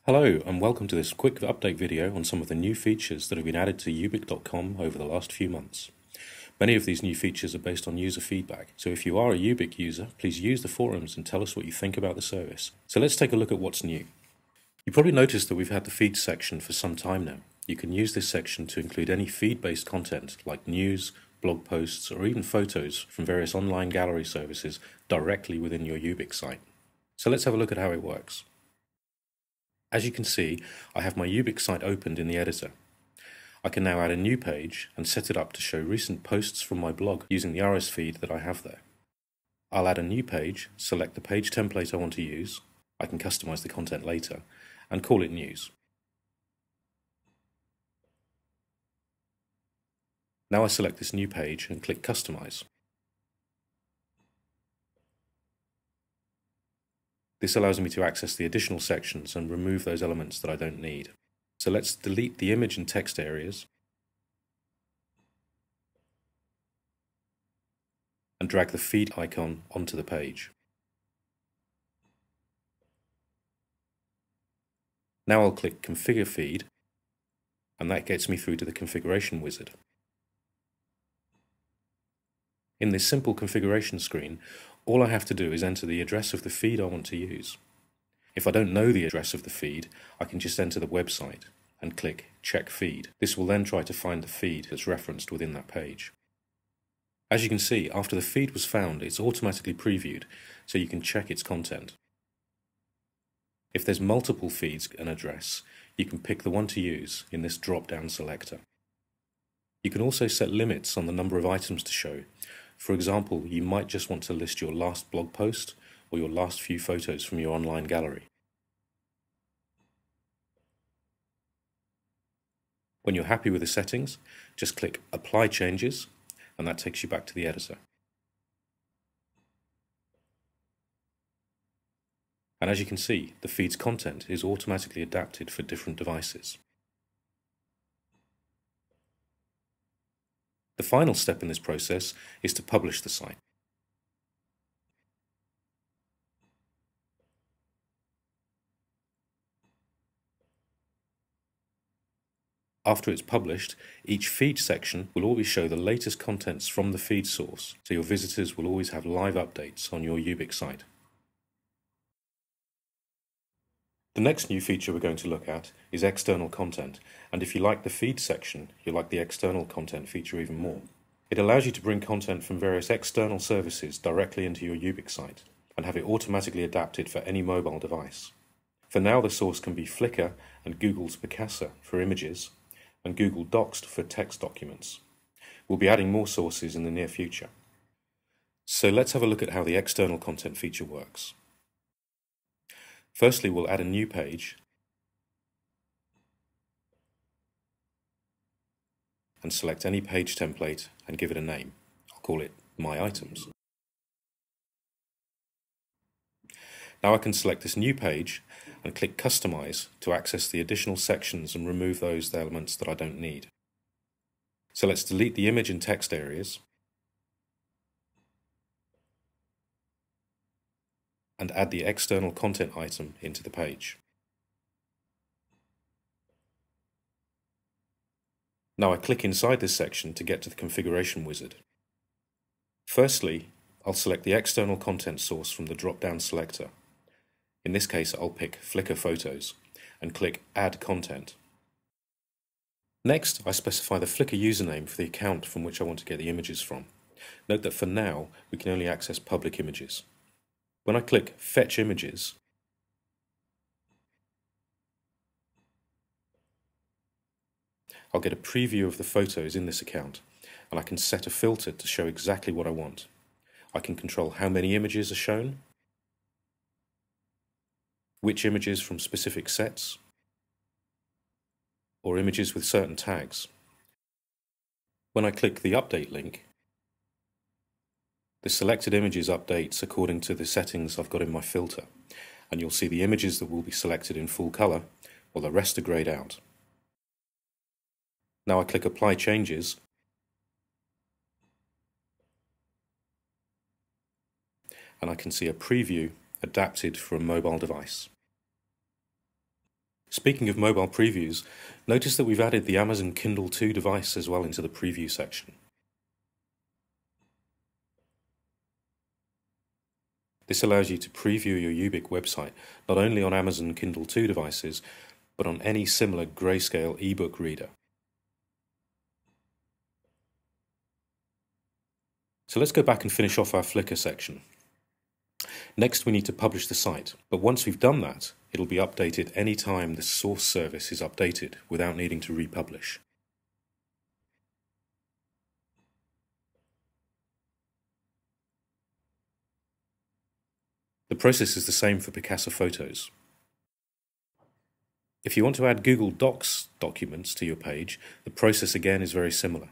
Hello and welcome to this quick update video on some of the new features that have been added to Ubiq.com over the last few months. Many of these new features are based on user feedback, so if you are a Ubiq user, please use the forums and tell us what you think about the service. So let's take a look at what's new. You probably noticed that we've had the feed section for some time now. You can use this section to include any feed-based content like news, blog posts, or even photos from various online gallery services directly within your Ubiq site. So let's have a look at how it works. As you can see, I have my Ubiq site opened in the editor. I can now add a new page and set it up to show recent posts from my blog using the RSS feed that I have there. I'll add a new page, select the page template I want to use, I can customize the content later, and call it News. Now I select this new page and click Customize. This allows me to access the additional sections and remove those elements that I don't need. So let's delete the image and text areas and drag the feed icon onto the page. Now I'll click Configure Feed, and that gets me through to the configuration wizard. In this simple configuration screen, all I have to do is enter the address of the feed I want to use. If I don't know the address of the feed, I can just enter the website and click Check Feed. This will then try to find the feed that's referenced within that page. As you can see, after the feed was found, it's automatically previewed, so you can check its content. If there's multiple feeds and address, you can pick the one to use in this drop-down selector. You can also set limits on the number of items to show. For example, you might just want to list your last blog post or your last few photos from your online gallery. When you're happy with the settings, just click Apply Changes, and that takes you back to the editor. And as you can see, the feed's content is automatically adapted for different devices. The final step in this process is to publish the site. After it's published, each feed section will always show the latest contents from the feed source, so your visitors will always have live updates on your Ubiq site. The next new feature we're going to look at is external content, and if you like the feed section, you'll like the external content feature even more. It allows you to bring content from various external services directly into your Ubiq site and have it automatically adapted for any mobile device. For now, the source can be Flickr and Google's Picasa for images, and Google Docs for text documents. We'll be adding more sources in the near future. So let's have a look at how the external content feature works. Firstly, we'll add a new page and select any page template and give it a name. I'll call it My Items. Now I can select this new page and click Customize to access the additional sections and remove those elements that I don't need. So let's delete the image and text areas and add the external content item into the page. Now I click inside this section to get to the configuration wizard. Firstly, I'll select the external content source from the drop-down selector. In this case, I'll pick Flickr Photos and click Add Content. Next, I specify the Flickr username for the account from which I want to get the images from. Note that for now, we can only access public images. When I click Fetch Images, I'll get a preview of the photos in this account, and I can set a filter to show exactly what I want. I can control how many images are shown, which images from specific sets, or images with certain tags. When I click the Update link, the selected images updates according to the settings I've got in my filter, and you'll see the images that will be selected in full color, while the rest are grayed out. Now I click Apply Changes, and I can see a preview adapted for a mobile device. Speaking of mobile previews, notice that we've added the Amazon Kindle 2 device as well into the preview section. This allows you to preview your Ubiq website not only on Amazon Kindle 2 devices, but on any similar grayscale ebook reader. So let's go back and finish off our Flickr section. Next, we need to publish the site, but once we've done that, it'll be updated anytime the source service is updated without needing to republish. The process is the same for Picasa Photos. If you want to add Google Docs documents to your page, the process again is very similar.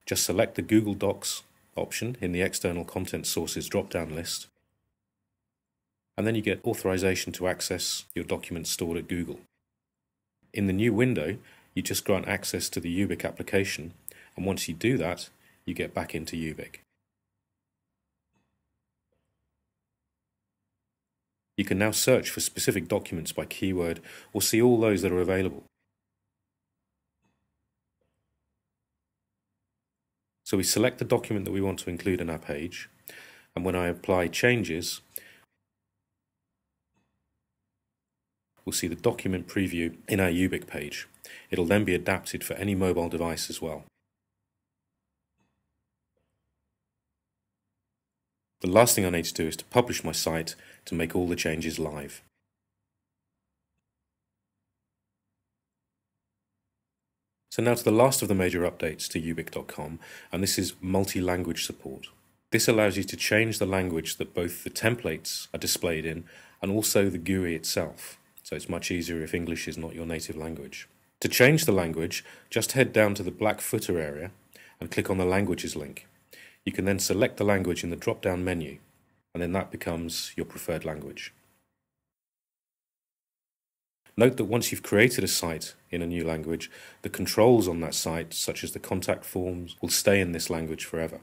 Just select the Google Docs option in the External Content Sources drop-down list, and then you get authorization to access your documents stored at Google. In the new window, you just grant access to the Ubiq application, and once you do that, you get back into Ubiq. You can now search for specific documents by keyword or see all those that are available. So we select the document that we want to include in our page, and when I apply changes, we'll see the document preview in our Ubiq page. It'll then be adapted for any mobile device as well. The last thing I need to do is to publish my site to make all the changes live. So now to the last of the major updates to Ubiq.com, and this is multi-language support. This allows you to change the language that both the templates are displayed in and also the GUI itself. So it's much easier if English is not your native language. To change the language, just head down to the black footer area and click on the Languages link. You can then select the language in the drop-down menu, and then that becomes your preferred language. Note that once you've created a site in a new language, the controls on that site, such as the contact forms, will stay in this language forever.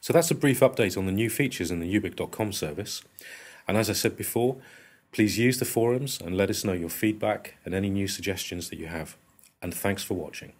So that's a brief update on the new features in the Ubiq.com service. And as I said before, please use the forums and let us know your feedback and any new suggestions that you have. And thanks for watching.